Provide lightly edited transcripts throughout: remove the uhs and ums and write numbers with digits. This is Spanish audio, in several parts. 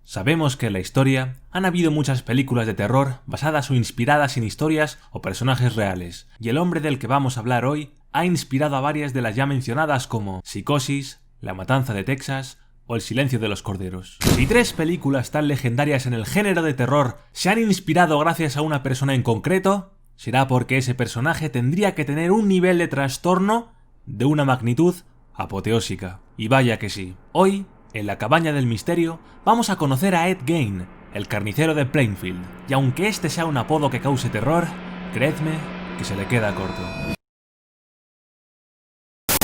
Sabemos que en la historia han habido muchas películas de terror basadas o inspiradas en historias o personajes reales, y el hombre del que vamos a hablar hoy ha inspirado a varias de las ya mencionadas como Psicosis, La Matanza de Texas o El Silencio de los Corderos. Si 3 películas tan legendarias en el género de terror se han inspirado gracias a una persona en concreto, será porque ese personaje tendría que tener un nivel de trastorno de una magnitud apoteósica. Y vaya que sí. Hoy, en la cabaña del misterio, vamos a conocer a Ed Gein, el carnicero de Plainfield, y aunque este sea un apodo que cause terror, creedme que se le queda corto.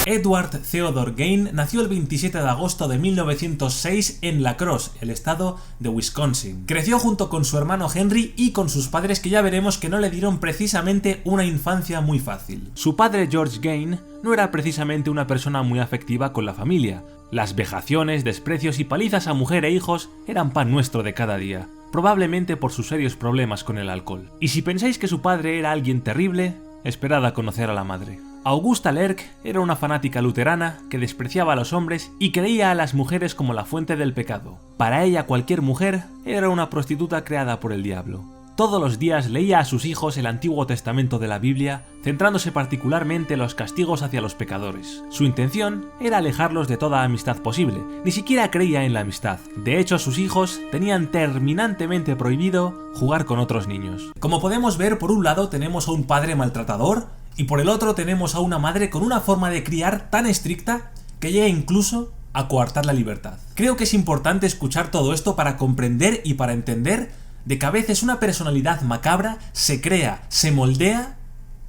Edward Theodore Gein nació el 27 de agosto de 1906 en La Crosse, el estado de Wisconsin. Creció junto con su hermano Henry y con sus padres, que ya veremos que no le dieron precisamente una infancia muy fácil. Su padre George Gein no era precisamente una persona muy afectiva con la familia. Las vejaciones, desprecios y palizas a mujer e hijos eran pan nuestro de cada día, probablemente por sus serios problemas con el alcohol. Y si pensáis que su padre era alguien terrible, esperad a conocer a la madre. Augusta Lerck era una fanática luterana que despreciaba a los hombres y creía a las mujeres como la fuente del pecado. Para ella cualquier mujer era una prostituta creada por el diablo. Todos los días leía a sus hijos el Antiguo Testamento de la Biblia, centrándose particularmente en los castigos hacia los pecadores. Su intención era alejarlos de toda amistad posible, ni siquiera creía en la amistad. De hecho, sus hijos tenían terminantemente prohibido jugar con otros niños. Como podemos ver, por un lado tenemos a un padre maltratador, y por el otro tenemos a una madre con una forma de criar tan estricta que llega incluso a coartar la libertad. Creo que es importante escuchar todo esto para comprender y para entender de que a veces una personalidad macabra se crea, se moldea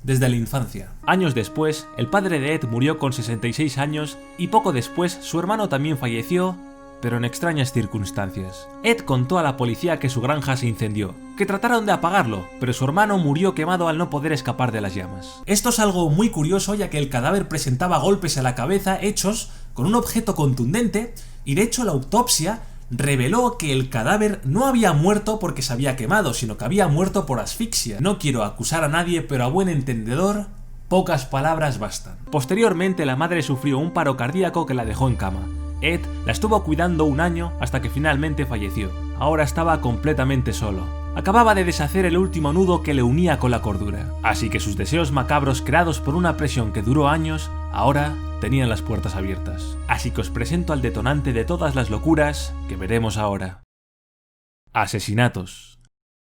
desde la infancia. Años después, el padre de Ed murió con 66 años y poco después su hermano también falleció, pero en extrañas circunstancias. Ed contó a la policía que su granja se incendió, que trataron de apagarlo, pero su hermano murió quemado al no poder escapar de las llamas. Esto es algo muy curioso, ya que el cadáver presentaba golpes a la cabeza hechos con un objeto contundente, y de hecho la autopsia reveló que el cadáver no había muerto porque se había quemado, sino que había muerto por asfixia. No quiero acusar a nadie, pero a buen entendedor, pocas palabras bastan. Posteriormente, la madre sufrió un paro cardíaco que la dejó en cama. Ed la estuvo cuidando un año hasta que finalmente falleció. Ahora estaba completamente solo. Acababa de deshacer el último nudo que le unía con la cordura. Así que sus deseos macabros, creados por una presión que duró años, ahora tenían las puertas abiertas. Así que os presento al detonante de todas las locuras que veremos ahora. Asesinatos.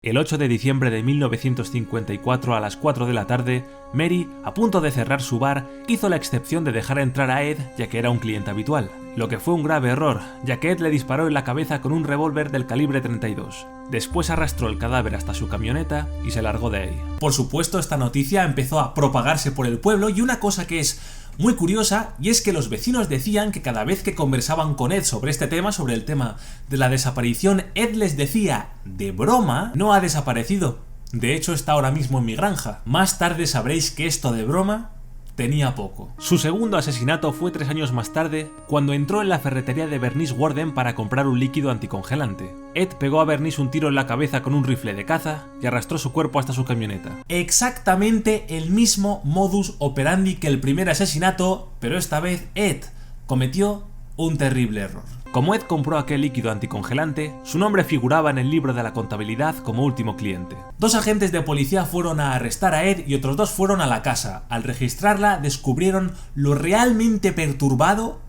El 8 de diciembre de 1954 a las 4 de la tarde, Mary, a punto de cerrar su bar, hizo la excepción de dejar entrar a Ed, ya que era un cliente habitual. Lo que fue un grave error, ya que Ed le disparó en la cabeza con un revólver del calibre 32. Después arrastró el cadáver hasta su camioneta y se largó de ahí. Por supuesto, esta noticia empezó a propagarse por el pueblo, y una cosa que es muy curiosa, y es que los vecinos decían que cada vez que conversaban con Ed sobre este tema, sobre el tema de la desaparición, Ed les decía, de broma, no ha desaparecido. De hecho, está ahora mismo en mi granja. Más tarde sabréis que esto de broma tenía poco. Su segundo asesinato fue 3 años más tarde, cuando entró en la ferretería de Bernice Warden para comprar un líquido anticongelante. Ed pegó a Bernice un tiro en la cabeza con un rifle de caza y arrastró su cuerpo hasta su camioneta. Exactamente el mismo modus operandi que el primer asesinato, pero esta vez Ed cometió un terrible error. Como Ed compró aquel líquido anticongelante, su nombre figuraba en el libro de la contabilidad como último cliente. 2 agentes de policía fueron a arrestar a Ed y otros 2 fueron a la casa. Al registrarla, descubrieron lo realmente perturbado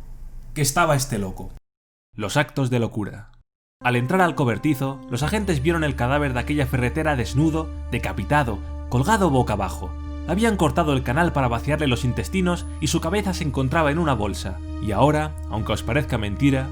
que estaba este loco. Los actos de locura. Al entrar al cobertizo, los agentes vieron el cadáver de aquella ferretera desnudo, decapitado, colgado boca abajo. Habían cortado el canal para vaciarle los intestinos y su cabeza se encontraba en una bolsa. Y ahora, aunque os parezca mentira,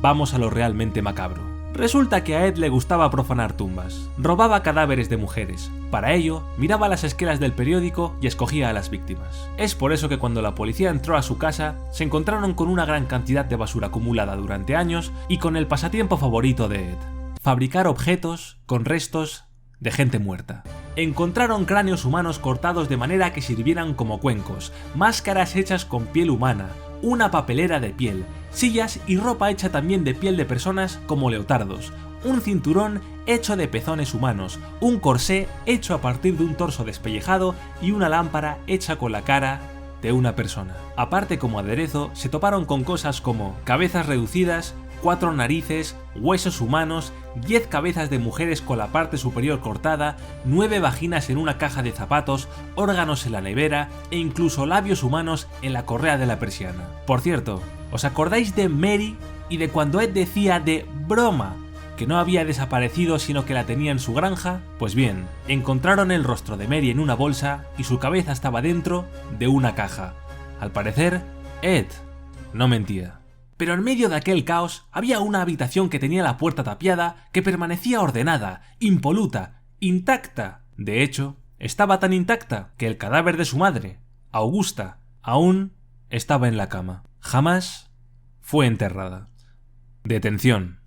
vamos a lo realmente macabro. Resulta que a Ed le gustaba profanar tumbas. Robaba cadáveres de mujeres. Para ello, miraba las esquelas del periódico y escogía a las víctimas. Es por eso que cuando la policía entró a su casa, se encontraron con una gran cantidad de basura acumulada durante años y con el pasatiempo favorito de Ed: fabricar objetos con restos de gente muerta. Encontraron cráneos humanos cortados de manera que sirvieran como cuencos, máscaras hechas con piel humana, una papelera de piel, sillas y ropa hecha también de piel de personas como leotardos, un cinturón hecho de pezones humanos, un corsé hecho a partir de un torso despellejado y una lámpara hecha con la cara de una persona. Aparte, como aderezo, se toparon con cosas como cabezas reducidas, 4 narices, huesos humanos, 10 cabezas de mujeres con la parte superior cortada, 9 vaginas en una caja de zapatos, órganos en la nevera e incluso labios humanos en la correa de la persiana. Por cierto, ¿os acordáis de Mary y de cuando Ed decía de broma que no había desaparecido sino que la tenía en su granja? Pues bien, encontraron el rostro de Mary en una bolsa y su cabeza estaba dentro de una caja. Al parecer, Ed no mentía. Pero en medio de aquel caos había una habitación que tenía la puerta tapiada que permanecía ordenada, impoluta, intacta. De hecho, estaba tan intacta que el cadáver de su madre, Augusta, aún estaba en la cama. Jamás fue enterrada. Detención.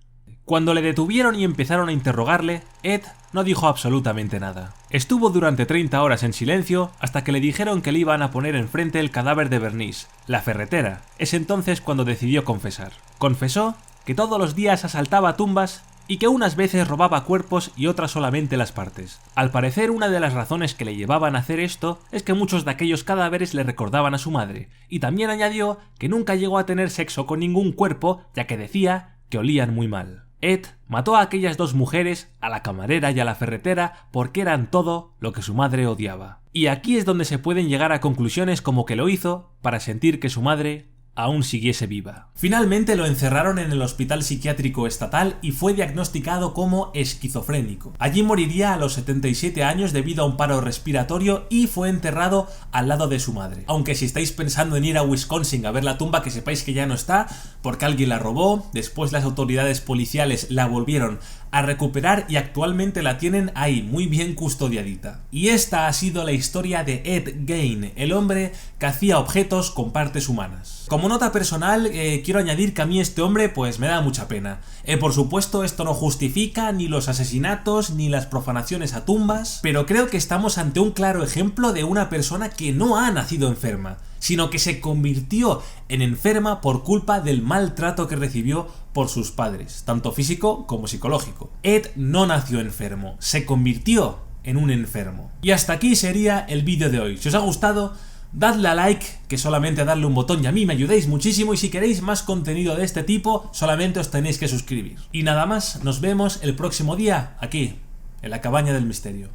Cuando le detuvieron y empezaron a interrogarle, Ed no dijo absolutamente nada. Estuvo durante 30 horas en silencio hasta que le dijeron que le iban a poner enfrente el cadáver de Bernice, la ferretera. Es entonces cuando decidió confesar. Confesó que todos los días asaltaba tumbas y que unas veces robaba cuerpos y otras solamente las partes. Al parecer, una de las razones que le llevaban a hacer esto es que muchos de aquellos cadáveres le recordaban a su madre, y también añadió que nunca llegó a tener sexo con ningún cuerpo, ya que decía que olían muy mal. Ed mató a aquellas 2 mujeres, a la camarera y a la ferretera, porque eran todo lo que su madre odiaba. Y aquí es donde se pueden llegar a conclusiones como que lo hizo para sentir que su madre aún siguiese viva. Finalmente lo encerraron en el Hospital Psiquiátrico Estatal y fue diagnosticado como esquizofrénico. Allí moriría a los 77 años debido a un paro respiratorio y fue enterrado al lado de su madre. Aunque si estáis pensando en ir a Wisconsin a ver la tumba, que sepáis que ya no está, porque alguien la robó, después las autoridades policiales la volvieron a recuperar y actualmente la tienen ahí, muy bien custodiadita. Y esta ha sido la historia de Ed Gein, el hombre que hacía objetos con partes humanas. Como nota personal, quiero añadir que a mí este hombre pues me da mucha pena. Por supuesto, esto no justifica ni los asesinatos ni las profanaciones a tumbas, pero creo que estamos ante un claro ejemplo de una persona que no ha nacido enferma, sino que se convirtió en enferma por culpa del maltrato que recibió por sus padres, tanto físico como psicológico. Ed no nació enfermo, se convirtió en un enfermo. Y hasta aquí sería el vídeo de hoy. Si os ha gustado, dadle a like, que solamente darle un botón y a mí me ayudáis muchísimo, y si queréis más contenido de este tipo, solamente os tenéis que suscribir. Y nada más, nos vemos el próximo día, aquí, en la Cabaña del Misterio.